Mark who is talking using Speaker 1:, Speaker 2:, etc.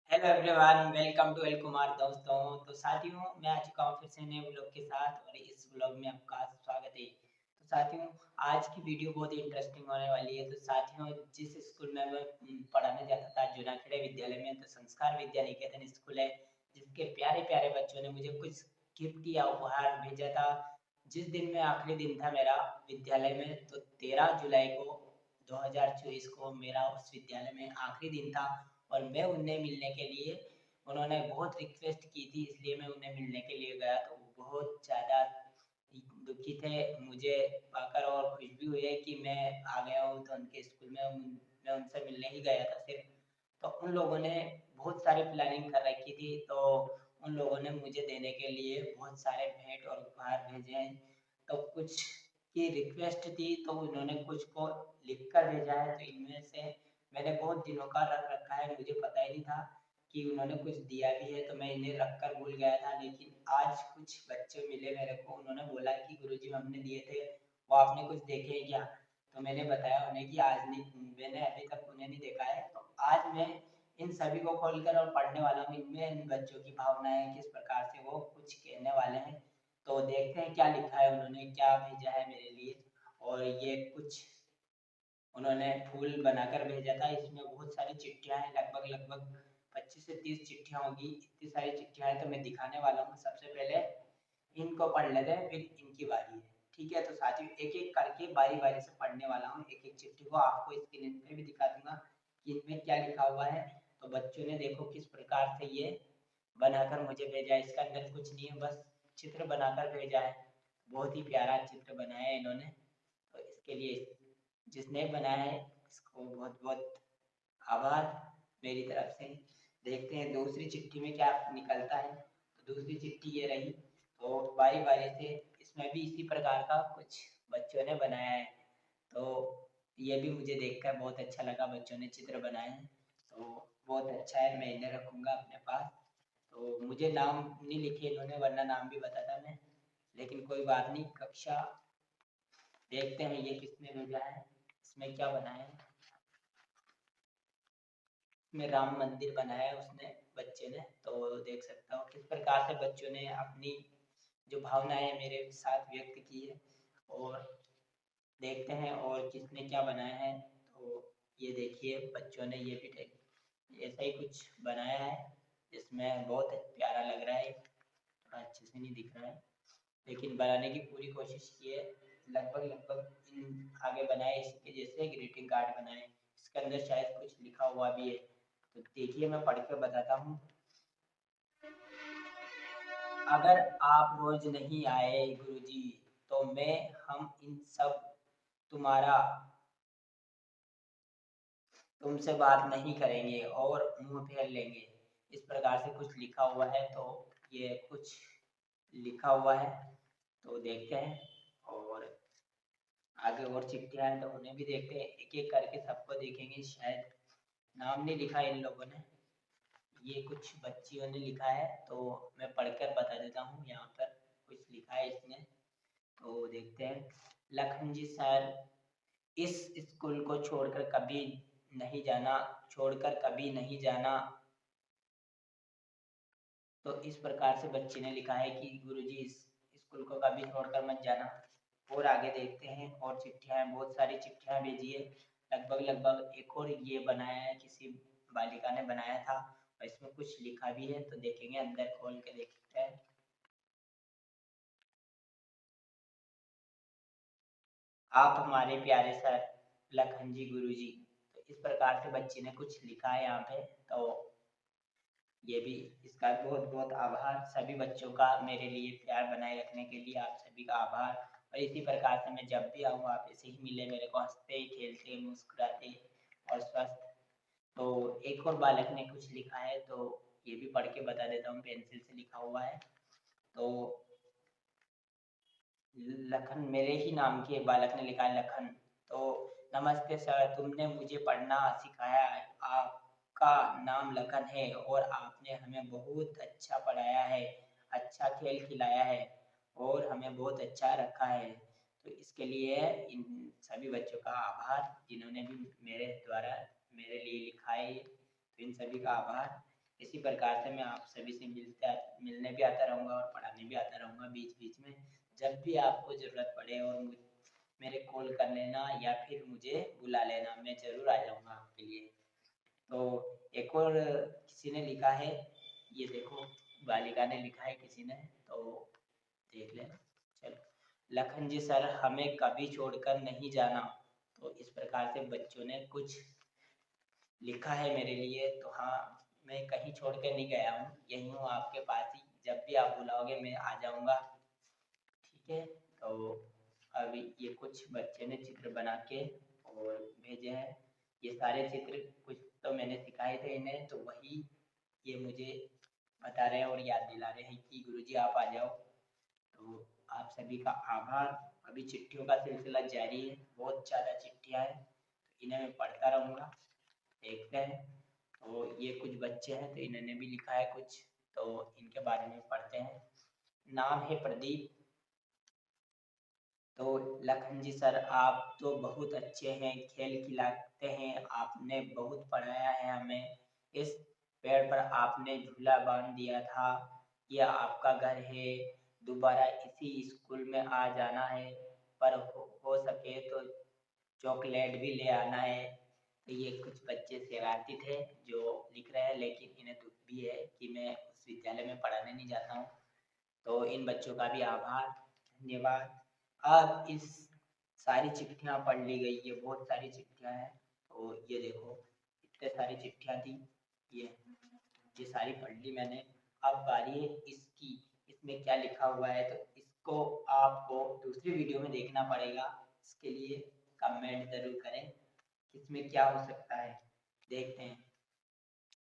Speaker 1: Hello everyone, welcome to L Kumar दोस्तों। तो साथियों, मैं आ चुका हूँ फिर से नए व्लॉग के साथ और इस व्लॉग में आपका स्वागत है। तो साथियों, आज की वीडियो बहुत ही इंटरेस्टिंग होने वाली है। तो साथियों, जिस स्कूल में मैं पढ़ाने जाता था, जूनाखेड़े विद्यालय में, तो संस्कार विद्या निकेतन स्कूल है, जिसके प्यारे प्यारे बच्चों ने मुझे कुछ गिफ्ट या उपहार भेजा था। जिस दिन में आखिरी दिन था मेरा विद्यालय में, तो 13 जुलाई को 2024 को मेरा उस विद्यालय में आखिरी दिन था और मैं उन्हें मिलने के लिए, उन्होंने बहुत रिक्वेस्ट की थी, इसलिए मैं उन्हें मिलने के लिए गया। तो वो बहुत ज़्यादा दुखी थे मुझे पाकर और खुश भी हुए कि मैं आ गया हूँ। तो उनके स्कूल में मैं उनसे मिलने ही गया था सिर्फ। तो उन लोगों ने बहुत सारी प्लानिंग कर रखी थी, तो उन लोगों ने मुझे देने के लिए बहुत सारे भेंट और उपहार भेजे हैं। तो कुछ की रिक्वेस्ट थी, तो उन्होंने कुछ को लिख कर भेजा है। तो इनमें से मैंने बहुत दिनों का रख रखा है, मुझे पता ही नहीं था कि उन्होंने कुछ दिया भी है, तो मैं इन्हें रख कर भूल गया था। लेकिन आज कुछ बच्चे मिले मेरे को, उन्होंने बोला कि गुरुजी हमने दिए थे, वो आपने कुछ देखे हैं क्या? तो मैंने बताया उन्हें कि आज नहीं, मैंने अभी तक उन्हें नहीं देखा है। तो आज मैं इन सभी को खोलकर और पढ़ने वाला हूँ, इनमें इन बच्चों की भावनाएं किस प्रकार से वो कुछ कहने वाले हैं। तो देखते हैं क्या लिखा है उन्होंने, क्या भेजा है मेरे लिए। और ये कुछ उन्होंने फूल बनाकर भेजा था। इसमें बहुत सारी चिट्ठियां हैं, लगभग लगभग 25 से 30 चिट्ठियां होगी। इतनी सारी चिट्ठियां हैं, तो मैं दिखाने वाला हूँ। सबसे पहले इनको पढ़ लेते हैं, फिर इनकी बारी है। ठीक है, तो साथियों एक एक करके बारी बारी से पढ़ने वाला हूँ। एक एक चिट्ठी को आपको स्क्रीन पे भी दिखा दूंगा कि इनमें क्या लिखा हुआ है। तो बच्चों ने देखो किस प्रकार से ये बनाकर मुझे भेजा है। इसका अंदर कुछ नहीं है, बस चित्र बनाकर भेजा है। बहुत ही प्यारा चित्र बनाया है इन्होंने। तो इसके लिए जिसने बनाया है, इसको बहुत बहुत आभार मेरी तरफ से। देखते हैं दूसरी चिट्ठी में क्या निकलता है। तो दूसरी चिट्ठी ये रही। तो बारी बारी से इसमें भी इसी प्रकार का कुछ बच्चों ने बनाया है। तो ये भी मुझे देखकर बहुत अच्छा लगा, बच्चों ने चित्र बनाए हैं। तो बहुत अच्छा है, मैं इन्हें रखूँगा अपने पास। तो मुझे नाम नहीं लिखे इन्होंने, वरना नाम भी बताता मैं। लेकिन कोई बात नहीं, कक्षा देखते हैं ये किसने भेजा है, इसमें क्या बनाया है। में राम मंदिर बनाया है उसने, बच्चे ने। तो देख सकता हूँ किस प्रकार से बच्चों ने अपनी जो भावनाएं मेरे साथ व्यक्त की है। और देखते हैं और किसने क्या बनाया है। तो ये देखिए, बच्चों ने ये भी ऐसा ही कुछ बनाया है, जिसमें बहुत प्यारा लग रहा है। थोड़ा अच्छे से नहीं दिख रहा है, लेकिन बनाने की पूरी कोशिश की है। लगभग लगभग इन आगे बनाए इसके जैसे ग्रीटिंग कार्ड बनाए। इसके अंदर शायद कुछ लिखा हुआ भी है। तो देखिए, मैं पढ़ के बताता हूँ। अगर आप रोज नहीं आए गुरुजी, तो मैं हम इन सब तुम्हारा तुमसे बात नहीं करेंगे और मुंह फेर लेंगे। इस प्रकार से कुछ लिखा हुआ है। तो ये कुछ लिखा हुआ है, तो देखते हैं। और आगे और चिट्ठियां हैं, तो उन्हें भी देखते हैं, एक एक करके सबको देखेंगे। शायद नाम नहीं लिखा इन लोगों ने, ये कुछ बच्चियों ने लिखा है। तो मैं पढ़कर बता देता हूँ, यहाँ पर कुछ लिखा है इसने। तो देखते हैं। लखन जी सर, इस स्कूल को छोड़कर कभी नहीं जाना, छोड़कर कभी नहीं जाना। तो इस प्रकार से बच्चे ने लिखा है कि गुरुजी इस स्कूल को कभी छोड़कर मत जाना। और आगे देखते हैं, और चिट्ठियां, बहुत सारी चिट्ठियां भेजी है। लगभग लगभग एक और ये बनाया है, किसी बालिका ने बनाया था, और इसमें कुछ लिखा भी है। तो देखेंगे, अंदर खोल के देखते हैं। आप हमारे प्यारे सर लखन जी गुरुजी। तो इस प्रकार से बच्चे ने कुछ लिखा है यहाँ पे। तो ये भी, इसका बहुत बहुत आभार सभी बच्चों का, मेरे लिए प्यार बनाए रखने के लिए आप सभी का आभार। और इसी प्रकार से मैं जब भी आऊँ, आप ऐसे ही मिले मेरे को, हंसते खेलते मुस्कुराते और स्वस्थ। तो एक और बालक ने कुछ लिखा है, तो ये भी पढ़ के बता देता हूँ, पेंसिल से लिखा हुआ है। तो लखन, मेरे ही नाम के बालक ने लिखा है, लखन। तो नमस्ते सर, तुमने मुझे पढ़ना सिखाया है। आपका नाम लखन है और आपने हमें बहुत अच्छा पढ़ाया है, अच्छा खेल खिलाया है और हमें बहुत अच्छा रखा है। तो इसके लिए इन सभी बच्चों का आभार, जिन्होंने भी मेरे द्वारा मेरे लिए लिखा है। तो इन सभी का आभार। इसी प्रकार से मैं आप सभी से मिलने भी आता रहूँगा और पढ़ाने भी आता रहूँगा बीच-बीच में। जब भी आपको ज़रूरत पड़े और मेरे कॉल कर लेना या फिर मुझे बुला लेना, मैं ज़रूर आ जाऊँगा आपके लिए। तो एक और किसी ने लिखा है, ये देखो बालिका ने लिखा है किसी ने, तो देख लेना। चलो, लखन जी सर हमें कभी छोड़कर नहीं जाना। तो इस प्रकार से बच्चों ने कुछ लिखा है मेरे लिए। तो हाँ, मैं कहीं छोड़ कर नहीं गया हूँ, यहीं हूँ आपके पास ही। जब भी आप बुलाओगे मैं आ जाऊँगा, ठीक है। तो अभी ये कुछ बच्चे ने चित्र बना के और भेजे हैं। ये सारे चित्र कुछ तो मैंने सिखाए थे इन्हें, तो वही ये मुझे बता रहे हैं और याद दिला रहे हैं कि गुरुजी आप आ जाओ। तो आप सभी का आभार। अभी चिट्ठियों का सिलसिला जारी है, बहुत ज़्यादा चिट्ठियाँ हैं, तो इन्हें मैं पढ़ता रहूँगा। देखते हैं। तो ये कुछ बच्चे हैं, तो इन्होंने भी लिखा है कुछ, तो इनके बारे में पढ़ते हैं। नाम है प्रदीप। तो लखन जी सर आप तो बहुत अच्छे हैं, खेल खिलाते हैं, आपने बहुत पढ़ाया है हमें। इस पेड़ पर आपने झूला बांध दिया था, यह आपका घर है, दोबारा इसी स्कूल में आ जाना है, पर हो सके तो चॉकलेट भी ले आना है। तो ये कुछ बच्चे शरारती थे जो लिख रहे हैं, लेकिन इन्हें दुख भी है कि मैं उस विद्यालय में पढ़ाने नहीं जाता हूँ। तो इन बच्चों का भी आभार, धन्यवाद। अब इस सारी चिट्ठियाँ पढ़ ली गई, ये बहुत सारी चिट्ठियाँ हैं। तो ये देखो इतने सारी चिट्ठियाँ थी, ये सारी पढ़ ली मैंने। अब बारी है इसकी, इसमें क्या लिखा हुआ है, तो इसको आपको दूसरी वीडियो में देखना पड़ेगा। इसके लिए कमेंट ज़रूर करें, इसमें क्या हो सकता है, देखते हैं।